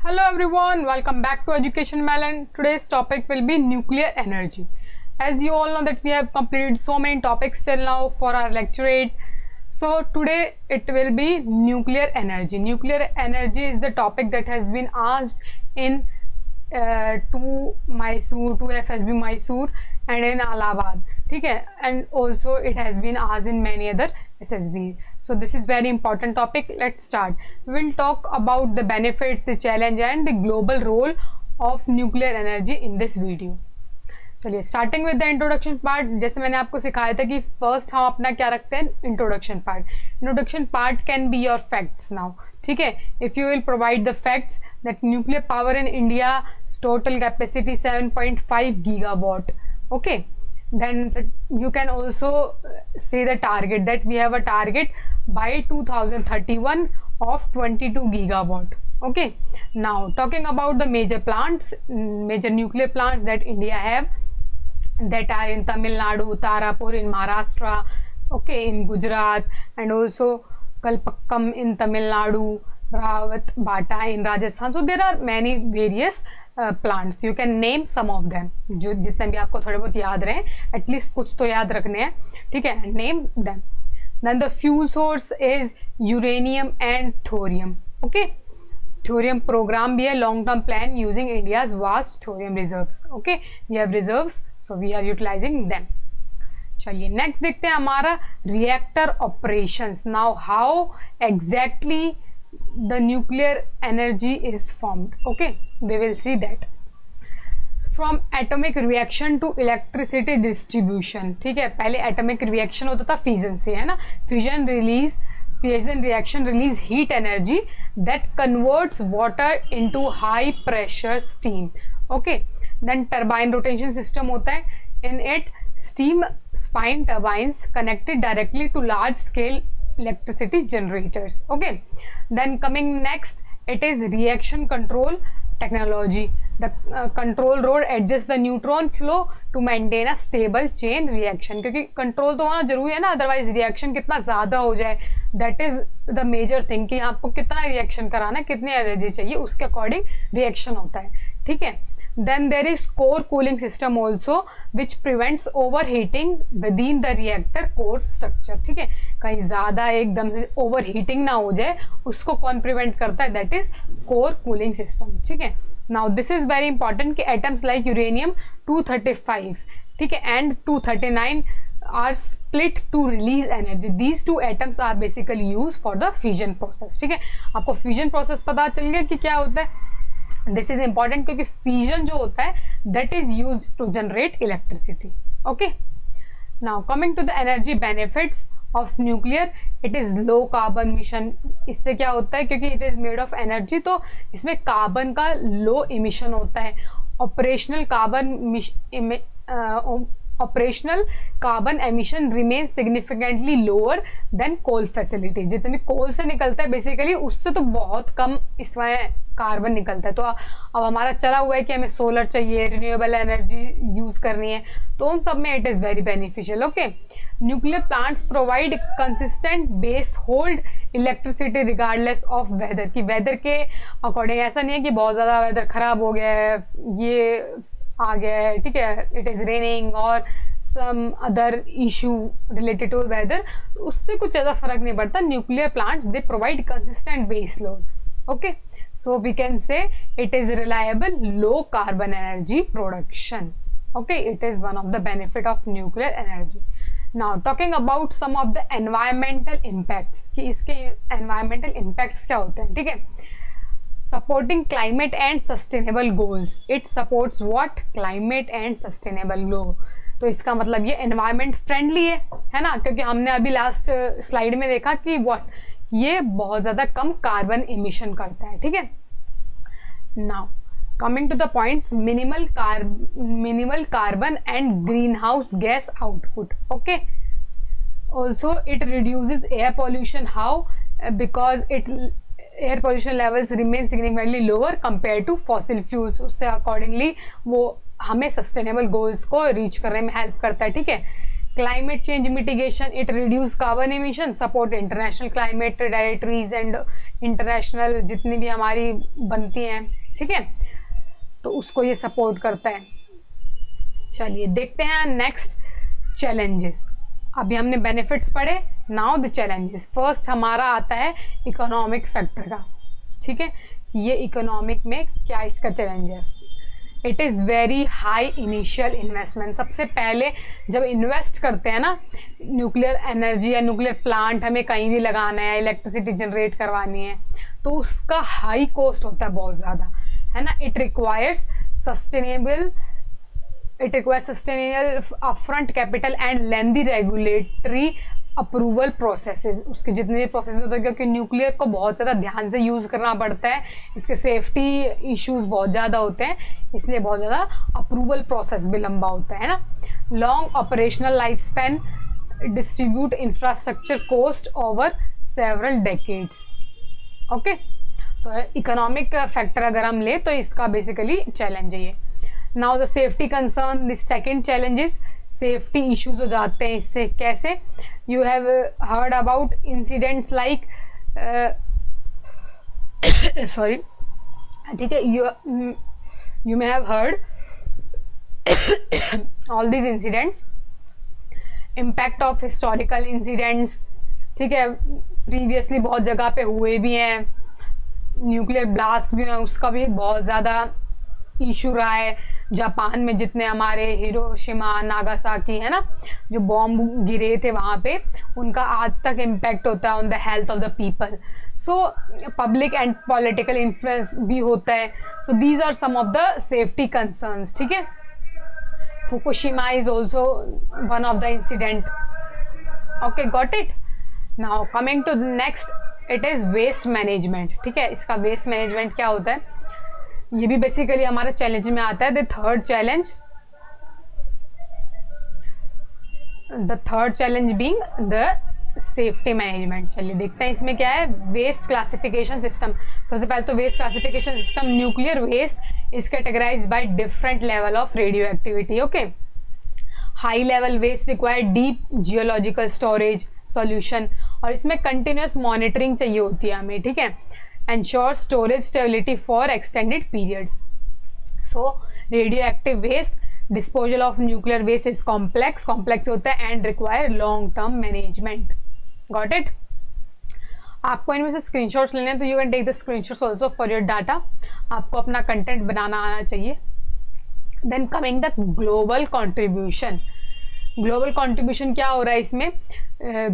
Hello everyone, welcome back to Education Melon. Today's topic will be nuclear energy. As you all know that we have completed so many topics till now for our lecturate. So today it will be nuclear energy. Nuclear energy is the topic that has been asked in 2 Mysore, 2 FSB Mysore and in Allahabad. Okay, and also it has been asked in many other SSB. So this is very important topic. Let's start. We will talk about the benefits, the challenge and the global role of nuclear energy in this video. चलिए starting with the introduction part. जैसे मैंने आपको सिखाया था कि first हम अपना क्या रखते हैं, introduction part. Introduction part can be your facts now. ठीक है, if you will provide the facts that nuclear power in India total capacity 7.5 gigawatt. Okay, then you can also say the target that we have a target by 2031 of 22 gigawatt. Okay, now talking about the major plants, major nuclear plants that India have, that are in Tamil Nadu, Tarapur in Maharashtra, okay, in Gujarat, and also Kalpakkam in Tamil Nadu, Rawat Bata in Rajasthan. So there are many various plants. You can name some of them. जो जितने भी आपको थोड़े बहुत याद रहे, at least कुछ तो याद रखने हैं. ठीक है, name them. Then the fuel source is uranium and thorium. Okay, thorium program भी है, long term plan using India's vast thorium reserves. Okay, we have reserves, so we are utilizing them. चलिए नेक्स्ट देखते हैं हमारा reactor operations. Now how exactly the nuclear energy is formed. Okay, we will see that from atomic reaction to electricity distribution. ठीक है, पहले atomic reaction होता था fission से, है ना. fission reaction release heat energy that converts water into high pressure steam. Okay, then turbine rotation system होता है. in it steam spine turbines connected directly to large scale electricity generators. Okay, then coming next, it is reaction control technology. The control rod adjusts the neutron flow to maintain a stable chain reaction. क्योंकि control तो होना जरूरी है ना, otherwise reaction कितना ज़्यादा हो जाए, that is the major thing कि आपको कितना रिएक्शन कराना है, कितनी एनर्जी चाहिए, उसके अकॉर्डिंग रिएक्शन होता है. ठीक है, then there is core cooling system also which prevents overheating within the reactor core structure. ठीक है, कहीं ज़्यादा एकदम से overheating ना हो जाए, उसको कौन prevent करता है, that is core cooling system. ठीक है, now this is very important कि atoms like uranium 235, ठीक है, and 239 are split to release energy. These two atoms are basically used for the fission process. ठीक है, आपको fission process पता चल गया कि क्या होता है. दिस इज इंपॉर्टेंट क्योंकि फ्यूजन जो होता है that is use to generate electricity. Okay, now coming to the energy benefits of nuclear, it is low carbon mission. इससे क्या होता है, क्योंकि it is made of energy तो इसमें कार्बन का लो इमिशन होता है. Operational carbon emission remain significantly lower than coal facility. जितने भी कोल से निकलता है बेसिकली उससे तो बहुत कम इसमें कार्बन निकलता है. तो अब हमारा चला हुआ है कि हमें सोलर चाहिए, रिन्यूएबल एनर्जी यूज करनी है, तो उन सब में it is very beneficial. Okay, nuclear plants provide consistent base load electricity regardless of weather. कि वेदर के अकॉर्डिंग ऐसा नहीं है कि बहुत ज़्यादा वेदर खराब हो गया है, ये आ गया है, ठीक है, इट इज़ रेनिंग और some other issue related to weather, उससे कुछ ज़्यादा फर्क नहीं पड़ता. Nuclear plants they provide consistent base load. Okay, so we can say it is reliable low carbon energy production. Okay, it is one of the benefit of nuclear energy. Now talking about some of the environmental impacts, कि इसके environmental impacts क्या होते हैं. ठीक है, supporting climate and sustainable goals. It supports what? Climate and sustainable goal. तो इसका मतलब ये environment friendly है ना, क्योंकि हमने अभी लास्ट स्लाइड में देखा कि what ये बहुत ज़्यादा कम कार्बन इमिशन करता है. ठीक है, now coming to the points, minimal carbon and greenhouse gas output. Okay, also it reduces air pollution. How? Because it air pollution levels remain significantly lower compare to fossil fuels. उससे accordingly वो हमें sustainable goals को reach करने में help करता है. ठीक है, climate change mitigation, it reduce carbon emission, support international climate directories and international जितनी भी हमारी बनती हैं, ठीक है, तो उसको ये सपोर्ट करता है। चलिए देखते हैं नेक्स्ट चैलेंजेस। अभी हमने बेनिफिट्स पढ़े, नाउ द चैलेंजेस। फर्स्ट हमारा आता है इकोनॉमिक फैक्टर का, ठीक है, ये इकोनॉमिक में क्या इसका चैलेंज है। It is very high initial investment. सबसे पहले जब इन्वेस्ट करते हैं ना न्यूक्लियर एनर्जी या न्यूक्लियर प्लांट हमें कहीं भी लगाना है, इलेक्ट्रिसिटी जनरेट करवानी है, तो उसका हाई कॉस्ट होता है बहुत ज़्यादा, है ना। It requires sustainable upfront capital and lengthy regulatory approval processes. उसके जितने भी प्रोसेस होते हैं, क्योंकि न्यूक्लियर को बहुत ज़्यादा ध्यान से यूज़ करना पड़ता है, इसके सेफ्टी इश्यूज बहुत ज़्यादा होते हैं, इसलिए बहुत ज़्यादा अप्रूवल प्रोसेस भी लंबा होता है ना। Long operational life span, distribute infrastructure cost over several decades. Okay, तो इकोनॉमिक फैक्टर अगर हम ले तो इसका बेसिकली चैलेंज है ये। Now the safety concern, the second challenge is safety issues हो जाते हैं इससे। कैसे? You have heard about incidents like sorry, ठीक है, you may have heard all these incidents, impact of historical incidents, ठीक है, प्रीवियसली बहुत जगह पे हुए भी हैं, न्यूक्लियर ब्लास्ट भी हैं, उसका भी बहुत ज़्यादा इशू रहा है। जापान में जितने हमारे हिरोशिमा नागासाकी है ना, जो बॉम्ब गिरे थे वहाँ पे, उनका आज तक इम्पैक्ट होता है on the health of the people. So public and political influence भी होता है। So these are some of the safety concerns, ठीक है। Fukushima is also one of the incident. Okay, got it. Now coming to next, it is waste management, ठीक है। इसका waste management क्या होता है, ये भी बेसिकली हमारा चैलेंज में आता है। The third challenge being the safety management. चलिए देखते हैं इसमें क्या है। वेस्ट क्लासिफिकेशन सिस्टम, सबसे पहले तो waste classification system, nuclear waste is categorise by different level of radioactivity. Okay, high level waste require deep geological storage solution, और इसमें कंटिन्यूस मॉनिटरिंग चाहिए होती है हमें, ठीक है। ensure storage stability for extended periods. So radioactive waste disposal of nuclear waste is complex होता है and require long term management. Got it? आपको इनमें से स्क्रीनशॉट्स लेने हैं तो you can take the screenshots also for your data. आपको अपना कंटेंट बनाना आना चाहिए। Then coming the global contribution. Global contribution क्या हो रहा है इसमें,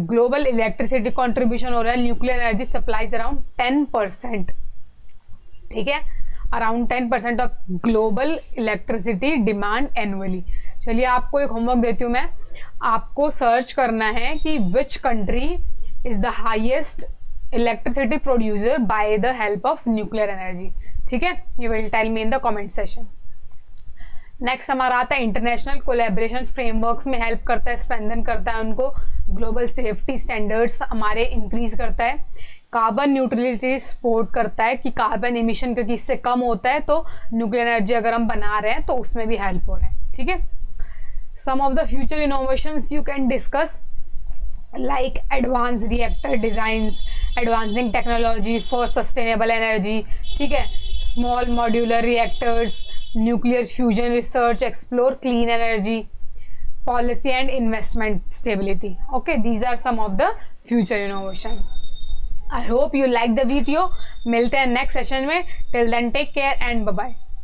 ग्लोबल इलेक्ट्रिसिटी कंट्रीब्यूशन हो रहा है, न्यूक्लियर एनर्जी सप्लाईज अराउंड 10%, ठीक है, around 10% of global electricity demand annually. चलिए आपको एक होमवर्क देती हूँ मैं, आपको सर्च करना है कि which country is the highest electricity producer by the help of nuclear energy, ठीक है। You will tell me in the comment session. Next हमारा आता है इंटरनेशनल कोलैबोरेशन फ्रेमवर्क्स में हेल्प करता है, स्ट्रेंथन करता है उनको, ग्लोबल सेफ्टी स्टैंडर्ड्स हमारे इंक्रीज करता है, कार्बन न्यूट्रलिटी सपोर्ट करता है कि कार्बन इमिशन क्योंकि इससे कम होता है तो न्यूक्लियर एनर्जी अगर हम बना रहे हैं तो उसमें भी हेल्प हो रहा है, ठीक है। Some of the future innovations you can discuss like advance reactor designs, advancing technology for sustainable energy, ठीक है, small modular reactors, nuclear fusion research, explore clean energy, policy and investment stability. Okay, these are some of the future innovation. I hope you like the video. मिलते हैं next session में. Till then, take care and bye bye.